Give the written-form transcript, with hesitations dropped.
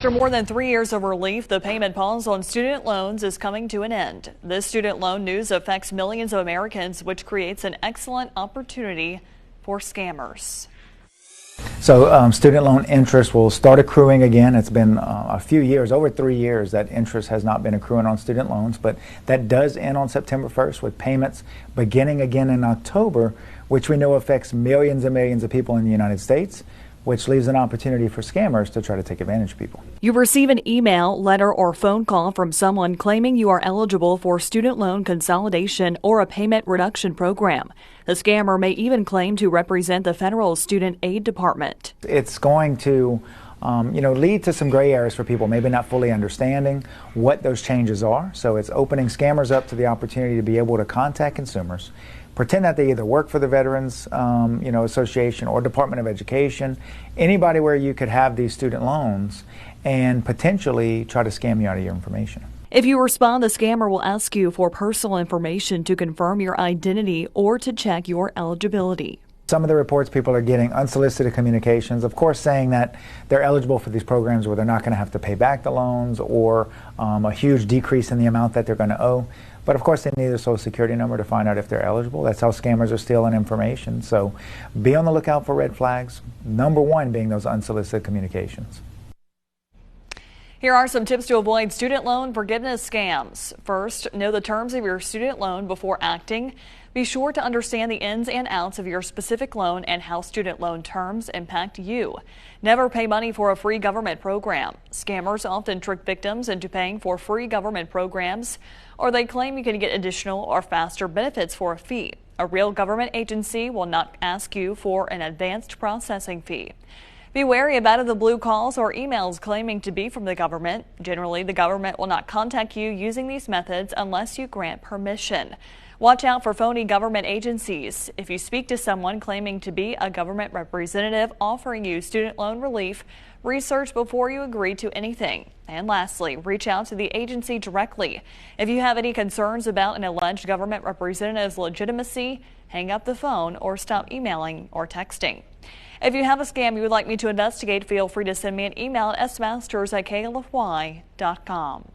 After more than 3 years of relief, the payment pause on student loans is coming to an end. This student loan news affects millions of Americans, which creates an excellent opportunity for scammers. So student loan interest will start accruing again. It's been a few years, over 3 years, that interest has not been accruing on student loans, but that does end on September 1st with payments beginning again in October, which we know affects millions and millions of people in the United States, which leaves an opportunity for scammers to try to take advantage of people. You receive an email, letter, or phone call from someone claiming you are eligible for student loan consolidation or a payment reduction program. The scammer may even claim to represent the federal student aid department. It's going to lead to some gray areas for people, maybe not fully understanding what those changes are. So it's opening scammers up to the opportunity to be able to contact consumers, pretend that they either work for the Veterans Association or Department of Education, anybody where you could have these student loans, and potentially try to scam you out of your information. If you respond, the scammer will ask you for personal information to confirm your identity or to check your eligibility. Some of the reports people are getting unsolicited communications, of course, saying that they're eligible for these programs where they're not going to have to pay back the loans or a huge decrease in the amount that they're going to owe. But of course, they need a social security number to find out if they're eligible. That's how scammers are stealing information. So be on the lookout for red flags. Number one being those unsolicited communications. Here are some tips to avoid student loan forgiveness scams. First, know the terms of your student loan before acting. Be sure to understand the ins and outs of your specific loan and how student loan terms impact you. Never pay money for a free government program. Scammers often trick victims into paying for free government programs, or they claim you can get additional or faster benefits for a fee. A real government agency will not ask you for an advanced processing fee. Be wary of out-of-the-blue calls or emails claiming to be from the government. Generally, the government will not contact you using these methods unless you grant permission. Watch out for phony government agencies. If you speak to someone claiming to be a government representative offering you student loan relief, research before you agree to anything. And lastly, reach out to the agency directly. If you have any concerns about an alleged government representative's legitimacy, hang up the phone or stop emailing or texting. If you have a scam you would like me to investigate, feel free to send me an email at smasters@klfy.com.